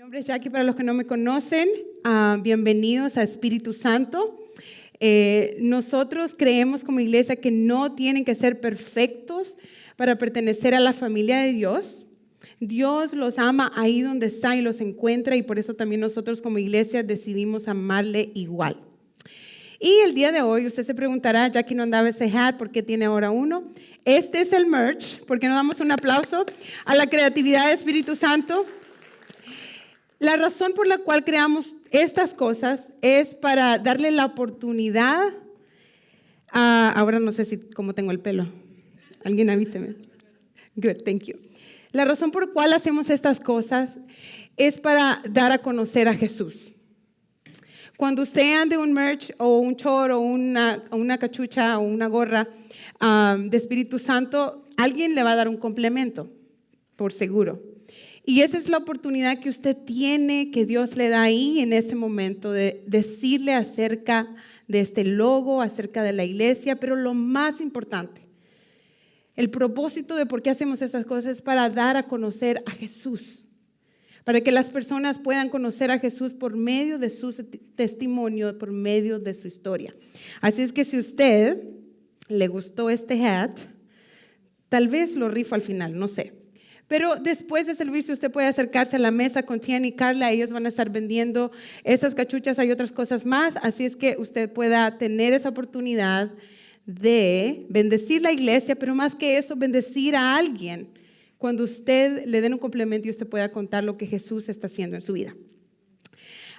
nombre es Jackie, para los que no me conocen, bienvenidos a Espíritu Santo. Nosotros creemos como iglesia que no tienen que ser perfectos para pertenecer a la familia de Dios. Dios los ama ahí donde está y los encuentra, y por eso también nosotros como iglesia decidimos amarle igual. Y el día de hoy usted se preguntará, Jackie no andaba ese hat, ¿por qué tiene ahora uno? Este es el merch. ¿Por qué no damos un aplauso a la creatividad de Espíritu Santo? La razón por la cual creamos estas cosas es para darle la oportunidad ahora no sé cómo tengo el pelo. Alguien avíseme. Good, thank you. La razón por la cual hacemos estas cosas es para dar a conocer a Jesús. Cuando usted ande un merch o un short o una cachucha o una gorra de Espíritu Santo, alguien le va a dar un complemento, por seguro. Y esa es la oportunidad que usted tiene, que Dios le da ahí en ese momento, de decirle acerca de este logo, acerca de la iglesia, pero lo más importante, el propósito de por qué hacemos estas cosas es para dar a conocer a Jesús, para que las personas puedan conocer a Jesús por medio de su testimonio, por medio de su historia. Así es que si a usted le gustó este hat, tal vez lo rifo al final, no sé. Pero después del servicio usted puede acercarse a la mesa con Tiana y Carla. Ellos van a estar vendiendo esas cachuchas, hay otras cosas más. Así es que usted pueda tener esa oportunidad de bendecir la iglesia, pero más que eso, bendecir a alguien. Cuando usted le den un complemento y usted pueda contar lo que Jesús está haciendo en su vida.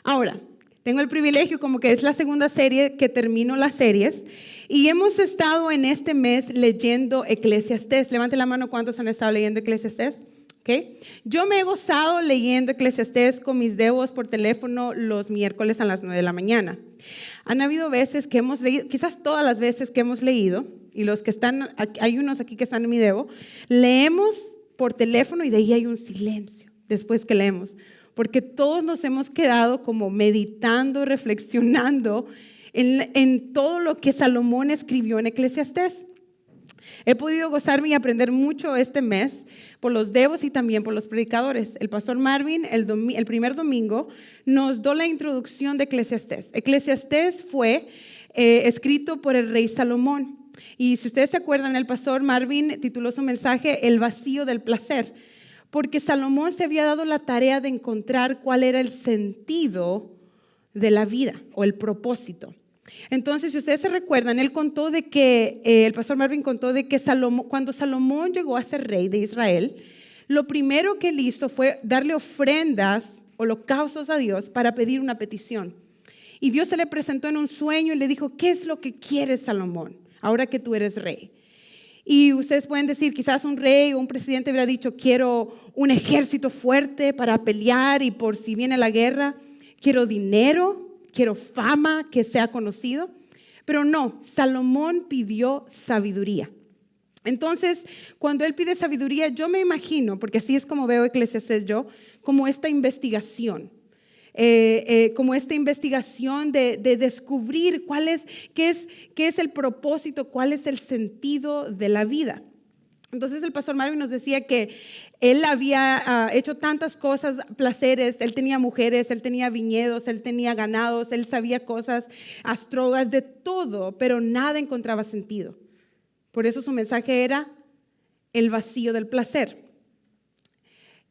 Ahora, tengo el privilegio, como que es la segunda serie que termino las series, y hemos estado en este mes leyendo Eclesiastés. Levante la mano, ¿cuántos han estado leyendo Eclesiastés? Okay. Yo me he gozado leyendo Eclesiastés con mis devos por teléfono los miércoles a las 9 de la mañana. Han habido veces que hemos leído, quizás todas las veces que hemos leído, y los que están, hay unos aquí que están en mi devo, leemos por teléfono y de ahí hay un silencio después que leemos, porque todos nos hemos quedado como meditando, reflexionando en todo lo que Salomón escribió en Eclesiastés. He podido gozarme y aprender mucho este mes por los devos y también por los predicadores. El pastor Marvin el primer domingo nos dio la introducción de Eclesiastés. Eclesiastés fue escrito por el rey Salomón. Y si ustedes se acuerdan, el pastor Marvin tituló su mensaje El vacío del placer, porque Salomón se había dado la tarea de encontrar cuál era el sentido de la vida o el propósito. Entonces, si ustedes se recuerdan, él contó de que, el pastor Marvin contó de que cuando Salomón llegó a ser rey de Israel, lo primero que él hizo fue darle ofrendas, holocaustos a Dios para pedir una petición. Y Dios se le presentó en un sueño y le dijo, ¿qué es lo que quieres, Salomón, ahora que tú eres rey? Y ustedes pueden decir, quizás un rey o un presidente hubiera dicho, quiero un ejército fuerte para pelear y por si viene la guerra, quiero dinero, quiero fama, que sea conocido. Pero no, Salomón pidió sabiduría. Entonces, cuando él pide sabiduría, yo me imagino, porque así es como veo Eclesiastés yo, como esta investigación. Como esta investigación de descubrir qué es el propósito, cuál es el sentido de la vida. Entonces el pastor Marvin nos decía que él había hecho tantas cosas, placeres, él tenía mujeres, él tenía viñedos, él tenía ganados, él sabía cosas, astrólogas, de todo, pero nada encontraba sentido. Por eso su mensaje era el vacío del placer.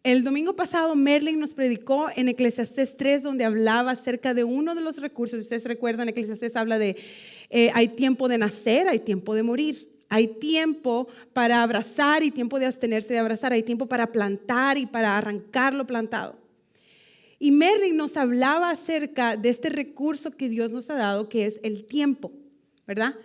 El domingo pasado Merlin nos predicó en Eclesiastés 3, donde hablaba acerca de uno de los recursos. Si ustedes recuerdan, Eclesiastés habla de hay tiempo de nacer, hay tiempo de morir. Hay tiempo para abrazar y tiempo de abstenerse de abrazar. Hay tiempo para plantar y para arrancar lo plantado. Y Merlin nos hablaba acerca de este recurso que Dios nos ha dado, que es el tiempo, ¿verdad?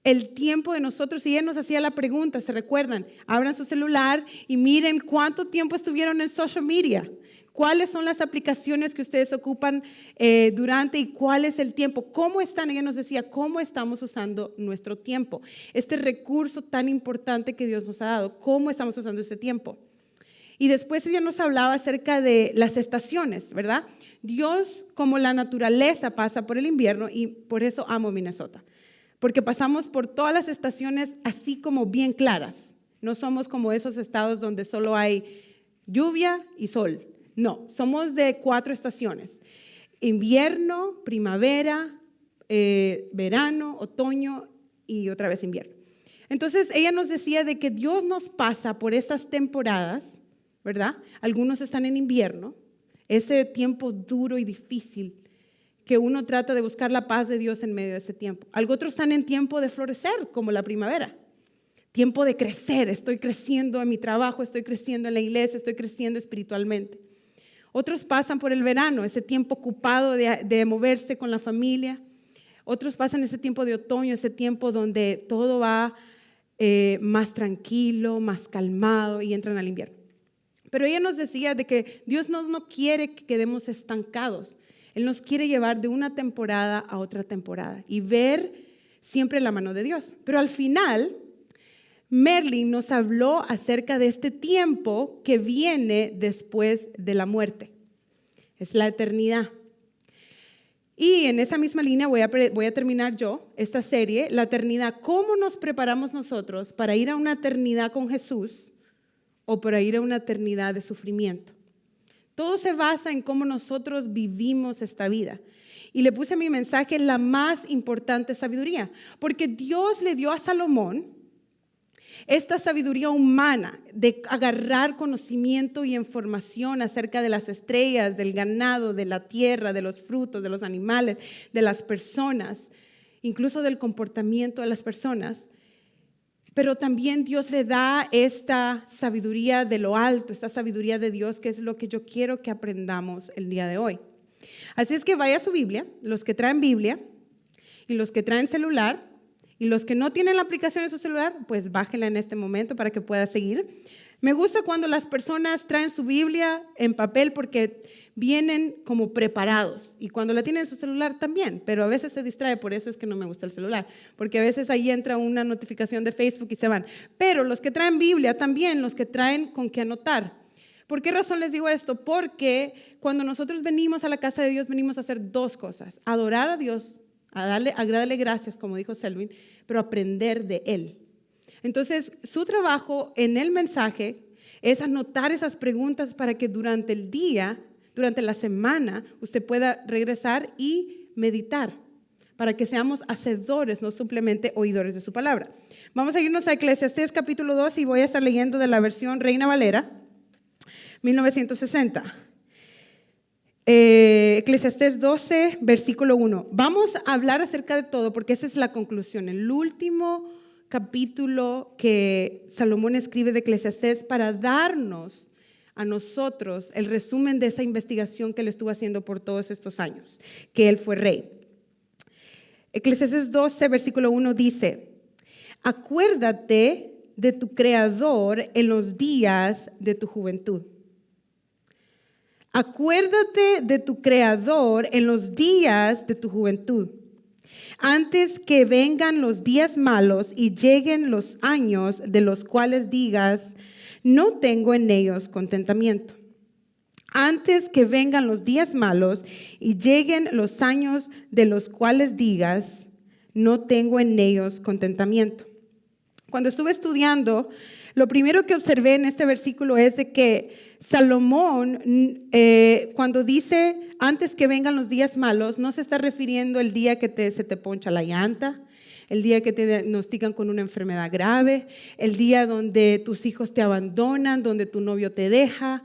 El tiempo de nosotros, y él nos hacía la pregunta, ¿se recuerdan? Abran su celular y miren cuánto tiempo estuvieron en social media. ¿Cuáles son las aplicaciones que ustedes ocupan durante y cuál es el tiempo? ¿Cómo están? Ella nos decía, ¿cómo estamos usando nuestro tiempo? Este recurso tan importante que Dios nos ha dado, ¿cómo estamos usando ese tiempo? Y después ella nos hablaba acerca de las estaciones, ¿verdad? Dios, como la naturaleza, pasa por el invierno y por eso amo Minnesota. Porque pasamos por todas las estaciones así como bien claras. No somos como esos estados donde solo hay lluvia y sol. No, somos de 4 estaciones. Invierno, primavera, verano, otoño y otra vez invierno. Entonces ella nos decía de que Dios nos pasa por estas temporadas, ¿verdad? Algunos están en invierno, ese tiempo duro y difícil que uno trata de buscar la paz de Dios en medio de ese tiempo. Otros están en tiempo de florecer, como la primavera. Tiempo de crecer, estoy creciendo en mi trabajo, estoy creciendo en la iglesia, estoy creciendo espiritualmente. Otros pasan por el verano, ese tiempo ocupado de moverse con la familia. Otros pasan ese tiempo de otoño, ese tiempo donde todo va más tranquilo, más calmado y entran al invierno. Pero ella nos decía de que Dios no quiere que quedemos estancados. Él nos quiere llevar de una temporada a otra temporada y ver siempre la mano de Dios. Pero al final, Merlin nos habló acerca de este tiempo que viene después de la muerte. Es la eternidad. Y en esa misma línea voy a terminar yo esta serie, la eternidad. ¿Cómo nos preparamos nosotros para ir a una eternidad con Jesús o para ir a una eternidad de sufrimiento? Todo se basa en cómo nosotros vivimos esta vida. Y le puse a mi mensaje la más importante sabiduría, porque Dios le dio a Salomón esta sabiduría humana de agarrar conocimiento y información acerca de las estrellas, del ganado, de la tierra, de los frutos, de los animales, de las personas, incluso del comportamiento de las personas. Pero también Dios le da esta sabiduría de lo alto, esta sabiduría de Dios, que es lo que yo quiero que aprendamos el día de hoy. Así es que vaya a su Biblia, los que traen Biblia y los que traen celular, y los que no tienen la aplicación en su celular, pues bájenla en este momento para que pueda seguir. Me gusta cuando las personas traen su Biblia en papel porque vienen como preparados, y cuando la tienen en su celular también, pero a veces se distrae, por eso es que no me gusta el celular, porque a veces ahí entra una notificación de Facebook y se van. Pero los que traen Biblia también, los que traen con qué anotar. ¿Por qué razón les digo esto? Porque cuando nosotros venimos a la casa de Dios, venimos a hacer 2 cosas: adorar a Dios, a darle gracias, como dijo Selwyn, pero aprender de Él. Entonces, su trabajo en el mensaje es anotar esas preguntas para que durante el día, durante la semana, usted pueda regresar y meditar, para que seamos hacedores, no simplemente oidores de su palabra. Vamos a irnos a Eclesiastés capítulo 2 y voy a estar leyendo de la versión Reina Valera, 1960. Eclesiastés 12, versículo 1. Vamos a hablar acerca de todo porque esa es la conclusión, el último capítulo que Salomón escribe de Eclesiastés para darnos a nosotros el resumen de esa investigación que él estuvo haciendo por todos estos años, que él fue rey. Eclesiastés 12, versículo 1 dice: acuérdate de tu Creador en los días de tu juventud. Acuérdate de tu Creador en los días de tu juventud, antes que vengan los días malos y lleguen los años de los cuales digas, no tengo en ellos contentamiento. Antes que vengan los días malos y lleguen los años de los cuales digas, no tengo en ellos contentamiento. Cuando estuve estudiando, lo primero que observé en este versículo es de que Salomón, cuando dice antes que vengan los días malos, no se está refiriendo al día que se te poncha la llanta, el día que te diagnostican con una enfermedad grave, el día donde tus hijos te abandonan, donde tu novio te deja.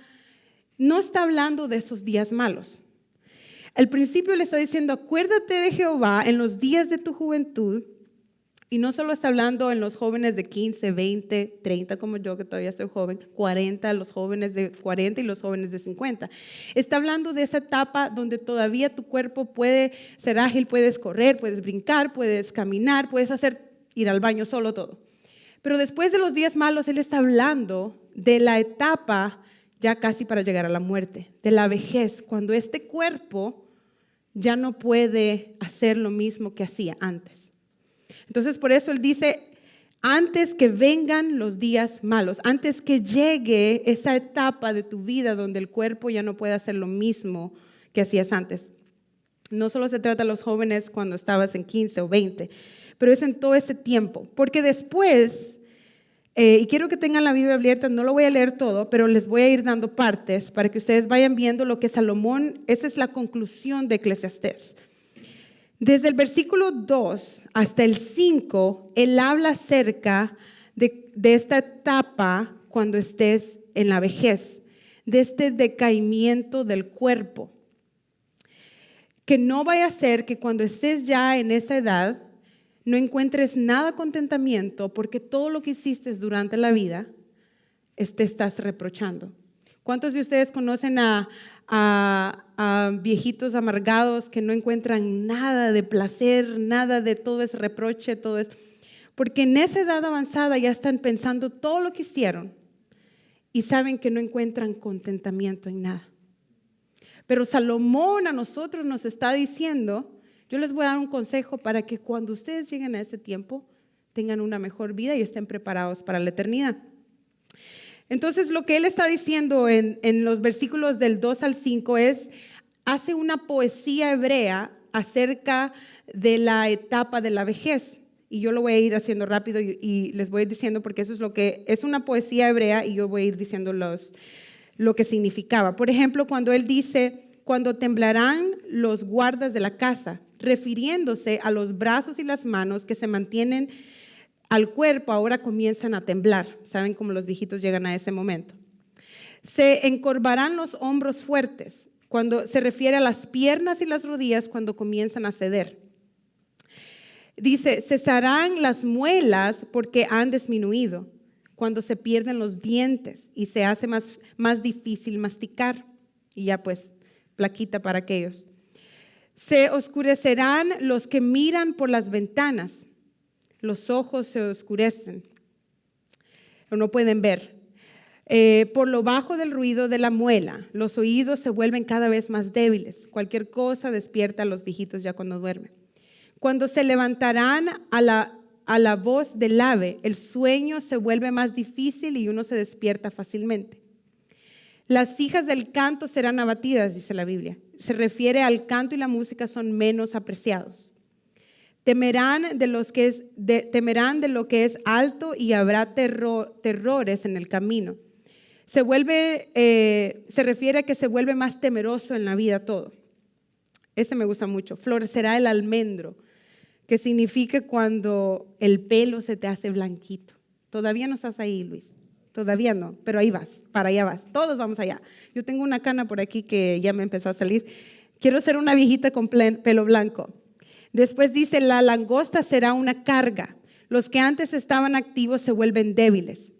No está hablando de esos días malos. Al principio le está diciendo, acuérdate de Jehová en los días de tu juventud. Y no solo está hablando en los jóvenes de 15, 20, 30 como yo, que todavía soy joven, 40, los jóvenes de 40 y los jóvenes de 50. Está hablando de esa etapa donde todavía tu cuerpo puede ser ágil, puedes correr, puedes brincar, puedes caminar, puedes ir al baño solo, todo. Pero después de los días malos, él está hablando de la etapa ya casi para llegar a la muerte, de la vejez, cuando este cuerpo ya no puede hacer lo mismo que hacía antes. Entonces, por eso él dice, antes que vengan los días malos, antes que llegue esa etapa de tu vida donde el cuerpo ya no puede hacer lo mismo que hacías antes. No solo se trata de los jóvenes cuando estabas en 15 o 20, pero es en todo ese tiempo. Porque después, Y quiero que tengan la Biblia abierta, no lo voy a leer todo, pero les voy a ir dando partes para que ustedes vayan viendo lo que Salomón, esa es la conclusión de Eclesiastés. Desde el versículo 2 hasta el 5, él habla acerca de esta etapa cuando estés en la vejez, de este decaimiento del cuerpo. Que no vaya a ser que cuando estés ya en esa edad no encuentres nada contentamiento porque todo lo que hiciste durante la vida te estás reprochando. ¿Cuántos de ustedes conocen a viejitos amargados que no encuentran nada de placer, nada de todo ese reproche, todo eso? Porque en esa edad avanzada ya están pensando todo lo que hicieron y saben que no encuentran contentamiento en nada. Pero Salomón a nosotros nos está diciendo, yo les voy a dar un consejo para que cuando ustedes lleguen a ese tiempo tengan una mejor vida y estén preparados para la eternidad. Entonces lo que él está diciendo en los versículos del 2 al 5 hace una poesía hebrea acerca de la etapa de la vejez. Y yo lo voy a ir haciendo rápido y les voy a ir diciendo porque eso es lo que es una poesía hebrea y yo voy a ir diciendo lo que significaba. Por ejemplo, cuando él dice, cuando temblarán los guardas de la casa, refiriéndose a los brazos y las manos que se mantienen al cuerpo, ahora comienzan a temblar. ¿Saben cómo los viejitos llegan a ese momento? Se encorvarán los hombros fuertes, cuando se refiere a las piernas y las rodillas cuando comienzan a ceder. Dice, cesarán las muelas porque han disminuido, cuando se pierden los dientes y se hace más difícil masticar. Y ya pues, plaquita para aquellos. Se oscurecerán los que miran por las ventanas. Los ojos se oscurecen, o no pueden ver. Por lo bajo del ruido de la muela, los oídos se vuelven cada vez más débiles. Cualquier cosa despierta a los viejitos ya cuando duermen. Cuando se levantarán a la voz del ave, el sueño se vuelve más difícil y uno se despierta fácilmente. Las hijas del canto serán abatidas, dice la Biblia. Se refiere al canto y la música son menos apreciados. Temerán de lo que es alto y habrá terrores en el camino. Se refiere a que se vuelve más temeroso en la vida todo. Ese me gusta mucho. Florecerá el almendro, que significa cuando el pelo se te hace blanquito. Todavía no estás ahí, Luis. Todavía no, pero ahí vas, para allá vas. Todos vamos allá. Yo tengo una cana por aquí que ya me empezó a salir. Quiero ser una viejita con pelo blanco. Después dice, la langosta será una carga. Los que antes estaban activos se vuelven débiles.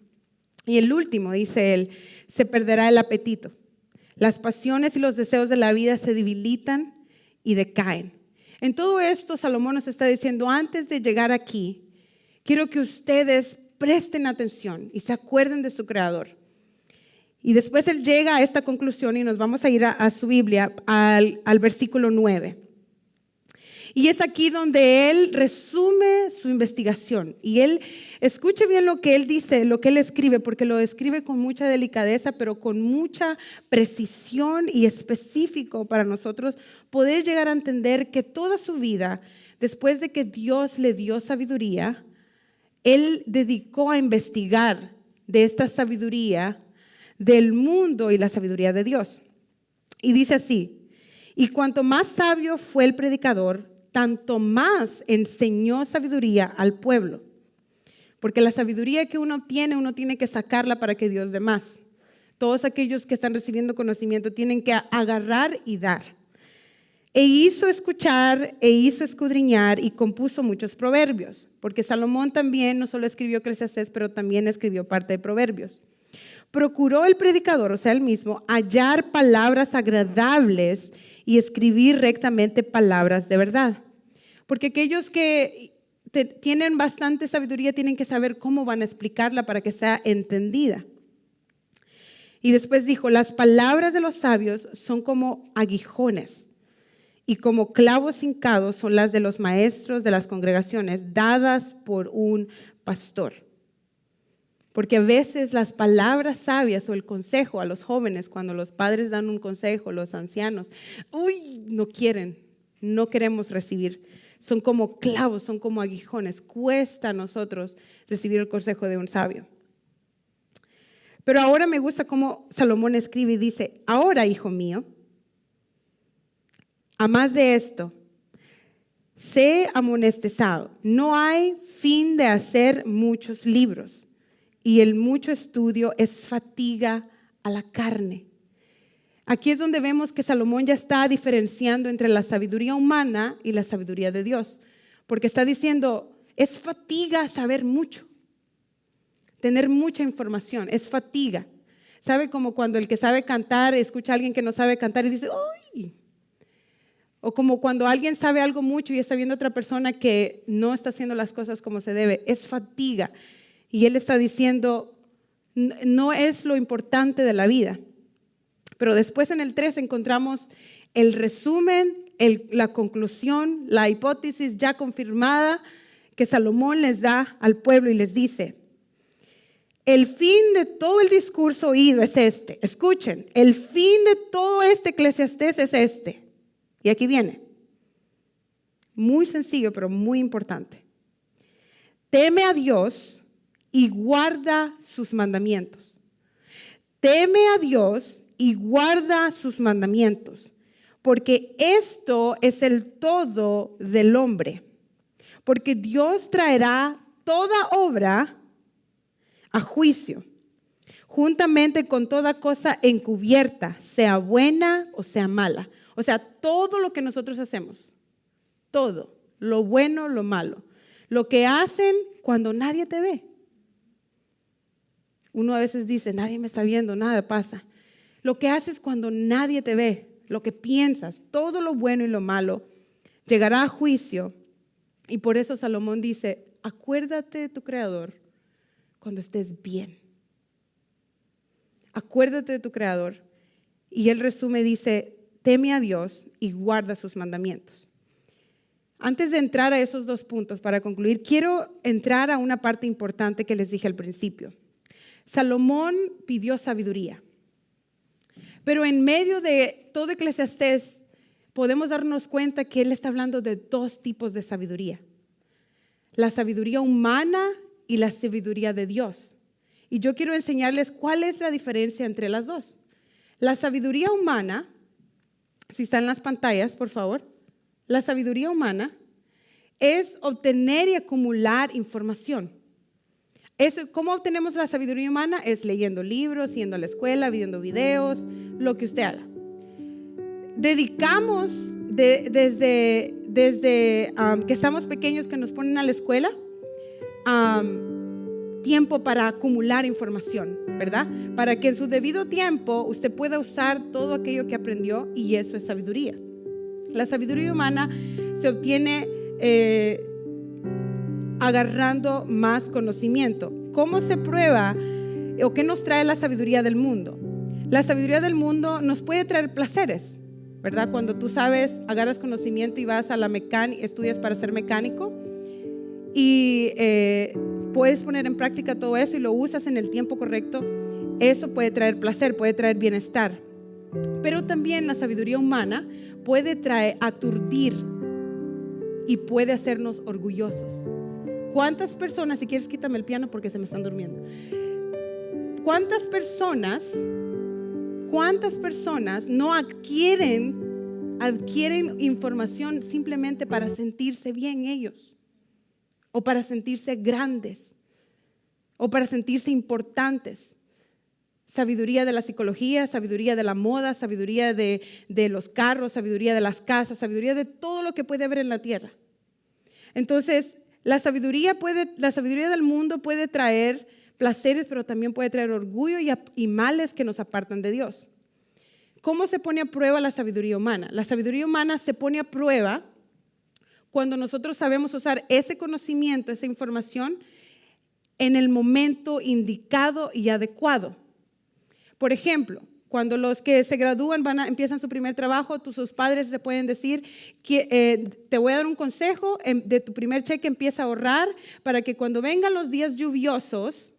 Y el último, dice él, se perderá el apetito. Las pasiones y los deseos de la vida se debilitan y decaen. En todo esto, Salomón nos está diciendo, antes de llegar aquí, quiero que ustedes presten atención y se acuerden de su Creador. Y después él llega a esta conclusión y nos vamos a ir a su Biblia, al versículo 9. Y es aquí donde él resume su investigación. Y él, escuche bien lo que él dice, lo que él escribe, porque lo escribe con mucha delicadeza, pero con mucha precisión y específico para nosotros poder llegar a entender que toda su vida, después de que Dios le dio sabiduría, él dedicó a investigar de esta sabiduría del mundo y la sabiduría de Dios. Y dice así, y cuanto más sabio fue el predicador, tanto más enseñó sabiduría al pueblo. Porque la sabiduría que uno tiene que sacarla para que Dios dé más. Todos aquellos que están recibiendo conocimiento tienen que agarrar y dar. E hizo escuchar, e hizo escudriñar y compuso muchos proverbios. Porque Salomón también no solo escribió Eclesiastés, pero también escribió parte de Proverbios. Procuró el predicador, o sea, él mismo, hallar palabras agradables y escribir rectamente palabras de verdad. Porque aquellos que tienen bastante sabiduría tienen que saber cómo van a explicarla para que sea entendida. Y después dijo, las palabras de los sabios son como aguijones y como clavos hincados son las de los maestros de las congregaciones, dadas por un pastor. Porque a veces las palabras sabias o el consejo a los jóvenes, cuando los padres dan un consejo, los ancianos, no queremos recibir. Son como clavos, son como aguijones. Cuesta a nosotros recibir el consejo de un sabio. Pero ahora me gusta cómo Salomón escribe y dice, ahora, hijo mío, a más de esto, sé amonestado, no hay fin de hacer muchos libros, y el mucho estudio es fatiga a la carne. Aquí es donde vemos que Salomón ya está diferenciando entre la sabiduría humana y la sabiduría de Dios, porque está diciendo, es fatiga saber mucho, tener mucha información, es fatiga. ¿Sabe? Como cuando el que sabe cantar escucha a alguien que no sabe cantar y dice, ¡ay! O como cuando alguien sabe algo mucho y está viendo a otra persona que no está haciendo las cosas como se debe, es fatiga. Y él está diciendo, no es lo importante de la vida. Pero después en el 3 encontramos el resumen, la conclusión, la hipótesis ya confirmada que Salomón les da al pueblo y les dice, el fin de todo el discurso oído es este. Escuchen, el fin de todo este Eclesiastés es este. Y aquí viene. Muy sencillo, pero muy importante. Teme a Dios y guarda sus mandamientos. Teme a Dios y guarda sus mandamientos, porque esto es el todo del hombre. Porque Dios traerá toda obra a juicio, juntamente con toda cosa encubierta, sea buena o sea mala. O sea, todo lo que nosotros hacemos, todo, lo bueno, lo malo, lo que hacen cuando nadie te ve. Uno a veces dice, nadie me está viendo, nada pasa. Lo que haces cuando nadie te ve, lo que piensas, todo lo bueno y lo malo, llegará a juicio. Y por eso Salomón dice, acuérdate de tu Creador cuando estés bien. Acuérdate de tu Creador. Y él resume, dice, teme a Dios y guarda sus mandamientos. Antes de entrar a esos 2 puntos, para concluir, quiero entrar a una parte importante que les dije al principio. Salomón pidió sabiduría. Pero en medio de todo Eclesiastés podemos darnos cuenta que él está hablando de 2 tipos de sabiduría. La sabiduría humana y la sabiduría de Dios. Y yo quiero enseñarles cuál es la diferencia entre las 2. La sabiduría humana, si está en las pantallas, por favor, la sabiduría humana es obtener y acumular información. ¿Cómo obtenemos la sabiduría humana? Es leyendo libros, yendo a la escuela, viendo videos, lo que usted haga. Dedicamos desde que estamos pequeños, que nos ponen a la escuela, tiempo para acumular información, ¿verdad? Para que en su debido tiempo usted pueda usar todo aquello que aprendió, y eso es sabiduría. La sabiduría humana se obtiene agarrando más conocimiento. ¿Cómo se prueba o qué nos trae la sabiduría del mundo? La sabiduría del mundo nos puede traer placeres, ¿verdad? Cuando tú sabes, agarras conocimiento y vas a la mecánica, estudias para ser mecánico y puedes poner en práctica todo eso y lo usas en el tiempo correcto, eso puede traer placer, puede traer bienestar. Pero también la sabiduría humana puede aturdir y puede hacernos orgullosos. ¿Cuántas personas, si quieres quítame el piano porque se me están durmiendo, cuántas personas no adquieren información simplemente para sentirse bien ellos, o para sentirse grandes, o para sentirse importantes? Sabiduría de la psicología, sabiduría de la moda, sabiduría de los carros, sabiduría de las casas, sabiduría de todo lo que puede haber en la tierra. Entonces, la sabiduría del mundo puede traer placeres, pero también puede traer orgullo y males que nos apartan de Dios. ¿Cómo se pone a prueba la sabiduría humana? La sabiduría humana se pone a prueba cuando nosotros sabemos usar ese conocimiento, esa información, en el momento indicado y adecuado. Por ejemplo, cuando los que se gradúan empiezan su primer trabajo, sus padres le pueden decir que te voy a dar un consejo, de tu primer cheque empieza a ahorrar para que cuando vengan los días lluviosos,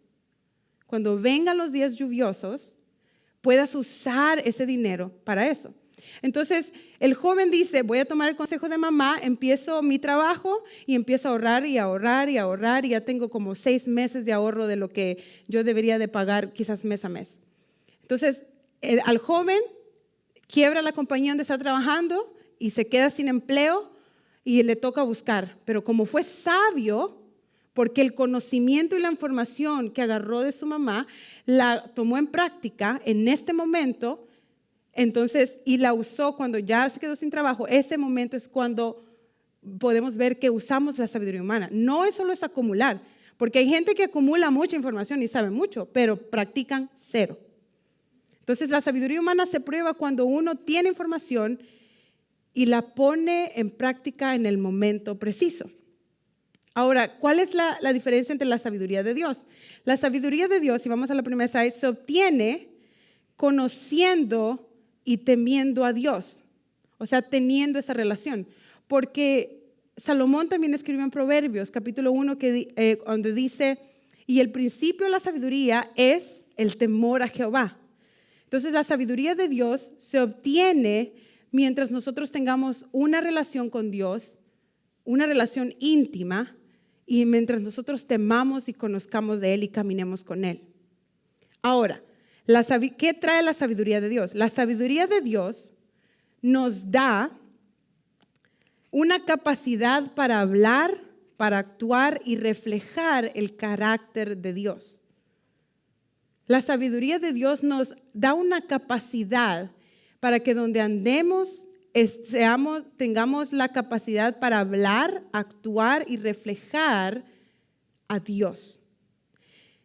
puedas usar ese dinero para eso. Entonces, el joven dice, voy a tomar el consejo de mamá, empiezo mi trabajo y empiezo a ahorrar y ahorrar y ahorrar y ya tengo como 6 meses de ahorro de lo que yo debería de pagar quizás mes a mes. Entonces, al joven quiebra la compañía donde está trabajando y se queda sin empleo y le toca buscar. Pero como fue sabio, porque el conocimiento y la información que agarró de su mamá la tomó en práctica en este momento, entonces, y la usó cuando ya se quedó sin trabajo, ese momento es cuando podemos ver que usamos la sabiduría humana. No es solo es acumular, porque hay gente que acumula mucha información y sabe mucho, pero practican cero. Entonces, la sabiduría humana se prueba cuando uno tiene información y la pone en práctica en el momento preciso. Ahora, ¿cuál es la diferencia entre la sabiduría de Dios? La sabiduría de Dios, si vamos a la primera slide, se obtiene conociendo y temiendo a Dios, o sea, teniendo esa relación. Porque Salomón también escribió en Proverbios, capítulo 1, donde dice, y el principio de la sabiduría es el temor a Jehová. Entonces, la sabiduría de Dios se obtiene mientras nosotros tengamos una relación con Dios, una relación íntima, y mientras nosotros temamos y conozcamos de Él y caminemos con Él. Ahora, ¿qué trae la sabiduría de Dios? La sabiduría de Dios nos da una capacidad para hablar, para actuar y reflejar el carácter de Dios. La sabiduría de Dios nos da una capacidad para que donde andemos tengamos la capacidad para hablar, actuar y reflejar a Dios.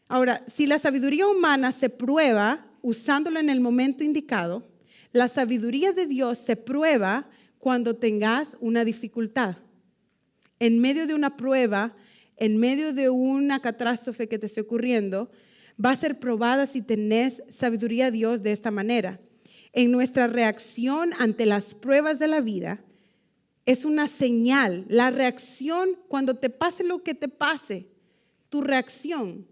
Ahora, si la sabiduría humana se prueba usándola en el momento indicado, la sabiduría de Dios se prueba cuando tengas una dificultad. En medio de una prueba, en medio de una catástrofe que te esté ocurriendo, va a ser probada si tenés sabiduría de Dios de esta manera. En nuestra reacción ante las pruebas de la vida es una señal. La reacción, cuando te pase lo que te pase, tu reacción.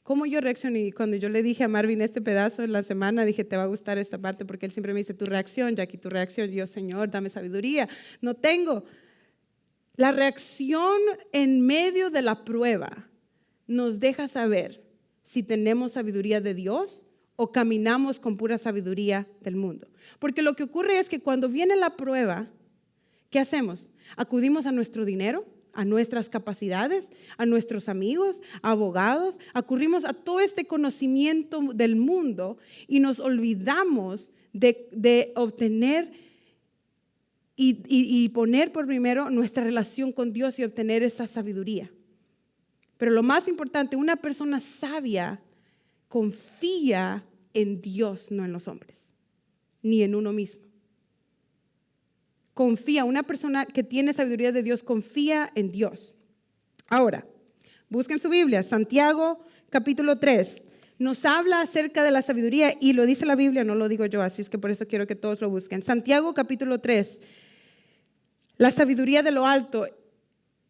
¿Cómo yo reaccioné? Cuando yo le dije a Marvin este pedazo en la semana, dije, te va a gustar esta parte, porque él siempre me dice, tu reacción, Jackie, tu reacción. Y yo, Señor, dame sabiduría. No tengo. La reacción en medio de la prueba nos deja saber si tenemos sabiduría de Dios o caminamos con pura sabiduría del mundo. Porque lo que ocurre es que cuando viene la prueba, ¿qué hacemos? Acudimos a nuestro dinero, a nuestras capacidades, a nuestros amigos, a abogados, acurrimos a todo este conocimiento del mundo y nos olvidamos de obtener y poner por primero nuestra relación con Dios y obtener esa sabiduría. Pero lo más importante, una persona sabia confía en Dios, no en los hombres, ni en uno mismo. Confía, una persona que tiene sabiduría de Dios confía en Dios. Ahora, busquen su Biblia, Santiago capítulo 3. Nos habla acerca de la sabiduría y lo dice la Biblia, no lo digo yo, así es que por eso quiero que todos lo busquen. Santiago capítulo 3, la sabiduría de lo alto.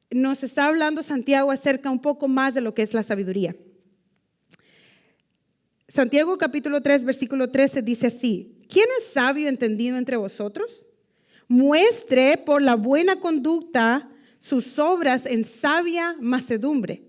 Nos está hablando Santiago acerca un poco más de lo que es la sabiduría. Santiago capítulo 3, versículo 13 dice así, ¿quién es sabio y entendido entre vosotros? Muestre por la buena conducta sus obras en sabia mansedumbre.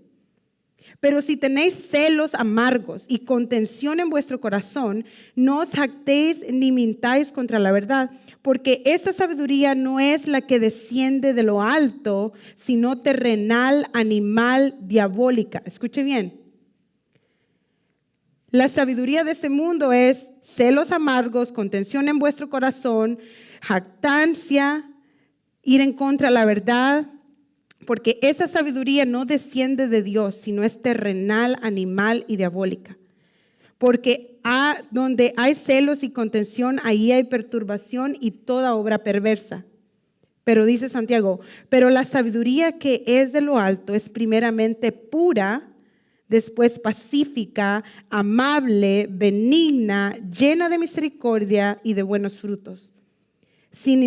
Pero si tenéis celos amargos y contención en vuestro corazón, no os jactéis ni mintáis contra la verdad, porque esa sabiduría no es la que desciende de lo alto, sino terrenal, animal, diabólica. Escuche bien. La sabiduría de este mundo es celos amargos, contención en vuestro corazón, jactancia, ir en contra de la verdad, porque esa sabiduría no desciende de Dios, sino es terrenal, animal y diabólica. Porque donde hay celos y contención, ahí hay perturbación y toda obra perversa. Pero dice Santiago, pero la sabiduría que es de lo alto es primeramente pura, después pacífica, amable, benigna, llena de misericordia y de buenos frutos, sin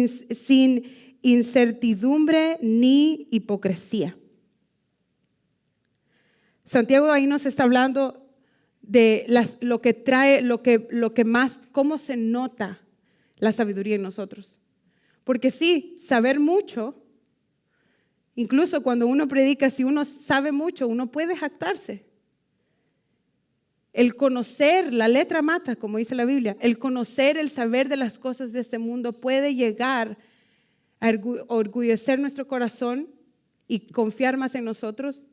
incertidumbre ni hipocresía. Santiago ahí nos está hablando de lo que trae, lo que más, cómo se nota la sabiduría en nosotros. Porque sí, saber mucho, incluso cuando uno predica, si uno sabe mucho, uno puede jactarse. El conocer, la letra mata, como dice la Biblia, el conocer, el saber de las cosas de este mundo puede llegar a orgullecer nuestro corazón y confiar más en nosotros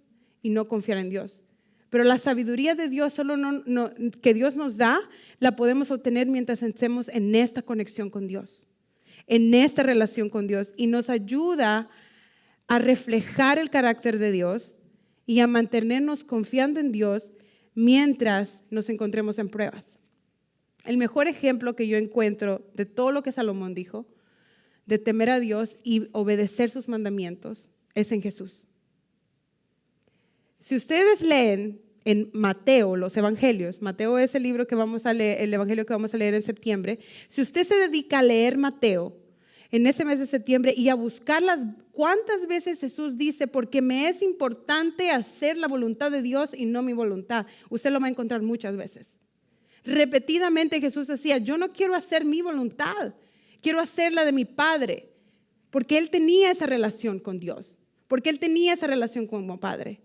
y no confiar en Dios. Pero la sabiduría de Dios que Dios nos da, la podemos obtener mientras estemos en esta conexión con Dios, en esta relación con Dios, y nos ayuda a reflejar el carácter de Dios y a mantenernos confiando en Dios mientras nos encontremos en pruebas. El mejor ejemplo que yo encuentro de todo lo que Salomón dijo, de temer a Dios y obedecer sus mandamientos, es en Jesús. Si ustedes leen en Mateo, los evangelios, Mateo es el libro que vamos a leer, el evangelio que vamos a leer en septiembre. Si usted se dedica a leer Mateo en ese mes de septiembre y a buscar cuántas veces Jesús dice, porque me es importante hacer la voluntad de Dios y no mi voluntad, usted lo va a encontrar muchas veces. Repetidamente Jesús decía, yo no quiero hacer mi voluntad, quiero hacer la de mi Padre, porque Él tenía esa relación con Dios, porque Él tenía esa relación como Padre.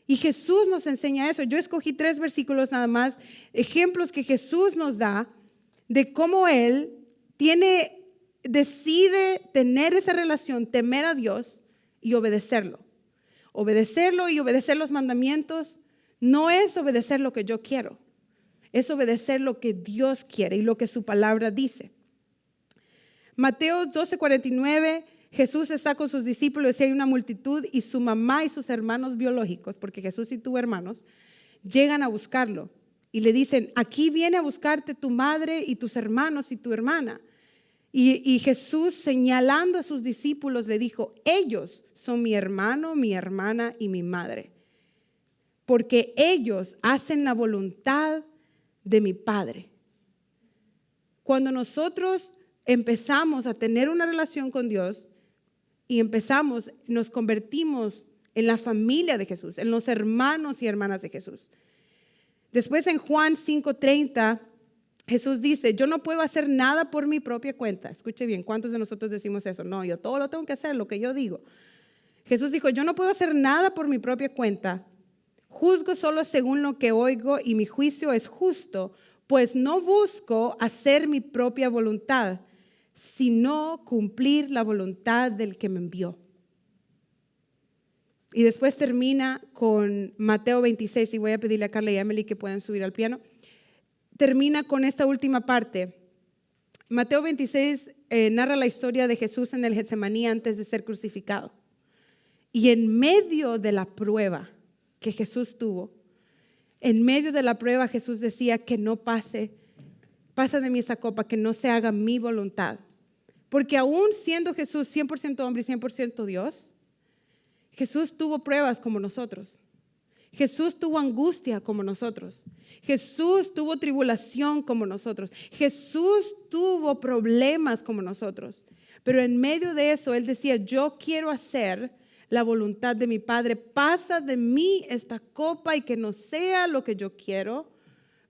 Y Jesús nos enseña eso. Yo escogí 3 versículos nada más, ejemplos que Jesús nos da de cómo Él decide tener esa relación, temer a Dios y obedecerlo. Obedecerlo y obedecer los mandamientos no es obedecer lo que yo quiero, es obedecer lo que Dios quiere y lo que su palabra dice. Mateo 12:49, Jesús está con sus discípulos y hay una multitud y su mamá y sus hermanos biológicos, porque Jesús sí tuvo hermanos, llegan a buscarlo y le dicen, aquí viene a buscarte tu madre y tus hermanos y tu hermana. Y Jesús, señalando a sus discípulos, le dijo, ellos son mi hermano, mi hermana y mi madre, porque ellos hacen la voluntad de mi Padre. Cuando nosotros empezamos a tener una relación con Dios y nos convertimos en la familia de Jesús, en los hermanos y hermanas de Jesús. Después en Juan 5:30, Jesús dice, yo no puedo hacer nada por mi propia cuenta. Escuche bien, ¿cuántos de nosotros decimos eso? No, yo todo lo tengo que hacer, lo que yo digo. Jesús dijo, yo no puedo hacer nada por mi propia cuenta. Juzgo solo según lo que oigo y mi juicio es justo, pues no busco hacer mi propia voluntad, sino cumplir la voluntad del que me envió. Y después termina con Mateo 26, y voy a pedirle a Carla y a Emily que puedan subir al piano. Termina con esta última parte. Mateo 26 narra la historia de Jesús en el Getsemaní antes de ser crucificado. Y en medio de la prueba que Jesús tuvo, en medio de la prueba Jesús decía que no pasa de mí esa copa, que no se haga mi voluntad. Porque aún siendo Jesús 100% hombre y 100% Dios, Jesús tuvo pruebas como nosotros. Jesús tuvo angustia como nosotros. Jesús tuvo tribulación como nosotros. Jesús tuvo problemas como nosotros. Pero en medio de eso, Él decía, yo quiero hacer la voluntad de mi Padre. Pasa de mí esta copa y que no sea lo que yo quiero,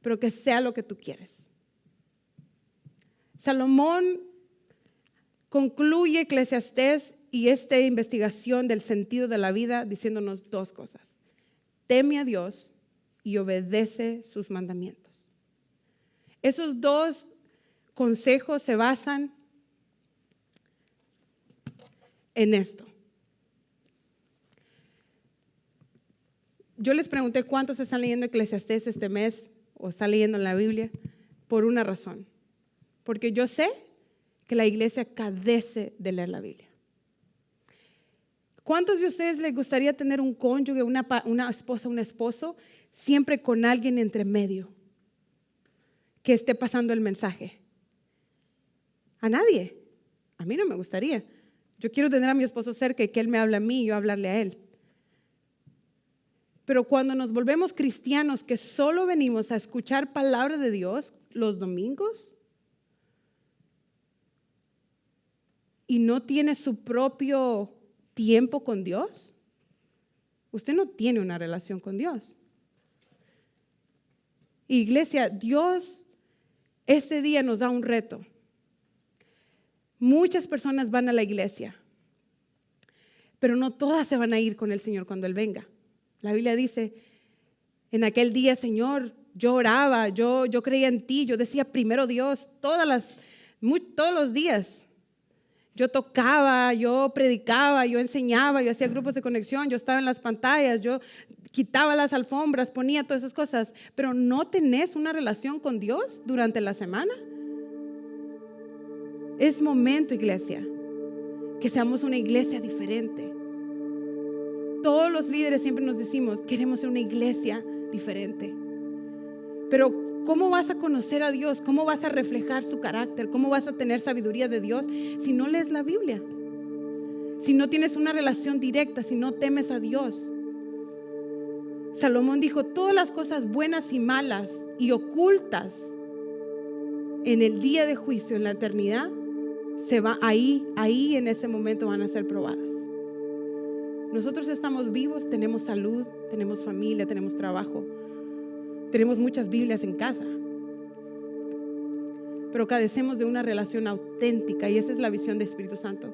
pero que sea lo que tú quieres. Salomón concluye Eclesiastés y esta investigación del sentido de la vida diciéndonos 2 cosas. Teme a Dios y obedece sus mandamientos. Esos 2 consejos se basan en esto. Yo les pregunté cuántos están leyendo Eclesiastés este mes o están leyendo la Biblia por una razón. Porque yo sé que la iglesia carece de leer la Biblia. ¿Cuántos de ustedes les gustaría tener un cónyuge, una esposa, un esposo, siempre con alguien entre medio que esté pasando el mensaje? A nadie. A mí no me gustaría. Yo quiero tener a mi esposo cerca y que él me hable a mí y yo hablarle a él. Pero cuando nos volvemos cristianos que solo venimos a escuchar palabra de Dios los domingos y no tiene su propio tiempo con Dios, usted no tiene una relación con Dios. Iglesia, Dios este día nos da un reto. Muchas personas van a la iglesia, pero no todas se van a ir con el Señor cuando Él venga. La Biblia dice, en aquel día, Señor, yo oraba, yo creía en ti, yo decía primero Dios todos los días. Yo tocaba, yo predicaba, yo enseñaba, yo hacía grupos de conexión, yo estaba en las pantallas, yo quitaba las alfombras, ponía todas esas cosas, pero ¿no tenés una relación con Dios durante la semana? Es momento, iglesia, que seamos una iglesia diferente. Todos los líderes siempre nos decimos, queremos ser una iglesia diferente. Pero ¿cómo vas a conocer a Dios? ¿Cómo vas a reflejar su carácter? ¿Cómo vas a tener sabiduría de Dios si no lees la Biblia? Si no tienes una relación directa, si no temes a Dios. Salomón dijo, todas las cosas buenas y malas y ocultas en el día de juicio, en la eternidad, ahí en ese momento van a ser probadas. Nosotros estamos vivos, tenemos salud, tenemos familia, tenemos trabajo, tenemos muchas Biblias en casa, pero carecemos de una relación auténtica, y esa es la visión del Espíritu Santo.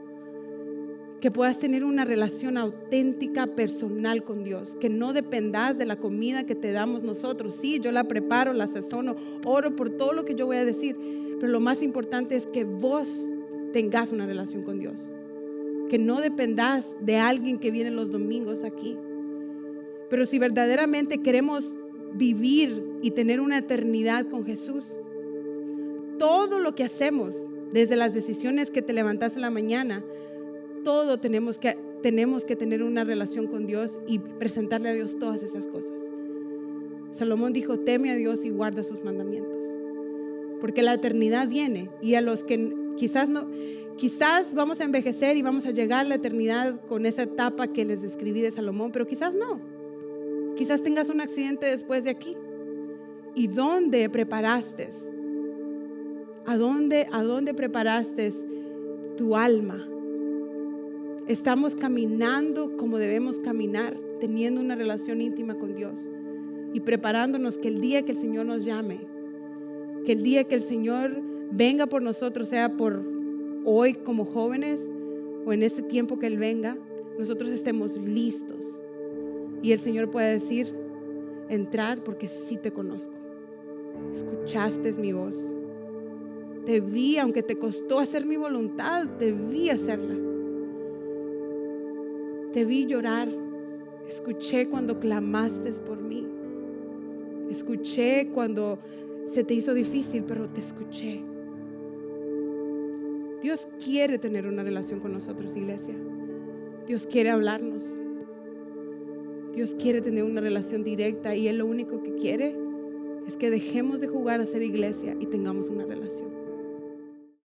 Que puedas tener una relación auténtica, personal con Dios, que no dependas de la comida que te damos nosotros. Sí, yo la preparo, la sazono, oro por todo lo que yo voy a decir, pero lo más importante es que vos tengas una relación con Dios, que no dependas de alguien que viene los domingos aquí. Pero si verdaderamente queremos vivir y tener una eternidad con Jesús, todo lo que hacemos, desde las decisiones que te levantas en la mañana, todo tenemos que tener una relación con Dios y presentarle a Dios todas esas cosas. Salomón dijo, teme a Dios y guarda sus mandamientos, porque la eternidad viene, y a los que quizás vamos a envejecer y vamos a llegar a la eternidad con esa etapa que les describí de Salomón, pero quizás no. Quizás tengas un accidente después de aquí. ¿Y dónde preparaste? ¿A dónde preparaste tu alma? Estamos caminando como debemos caminar, teniendo una relación íntima con Dios y preparándonos que el día que el Señor nos llame, que el día que el Señor venga por nosotros, sea por hoy como jóvenes o en este tiempo que Él venga, nosotros estemos listos y el Señor pueda decir, entrar porque sí te conozco, escuchaste mi voz, te vi, aunque te costó hacer mi voluntad, te vi hacerla. Te vi llorar, escuché cuando clamaste por mí, escuché cuando se te hizo difícil, pero te escuché. Dios quiere tener una relación con nosotros, iglesia. Dios quiere hablarnos. Dios quiere tener una relación directa, y Él lo único que quiere es que dejemos de jugar a ser iglesia y tengamos una relación.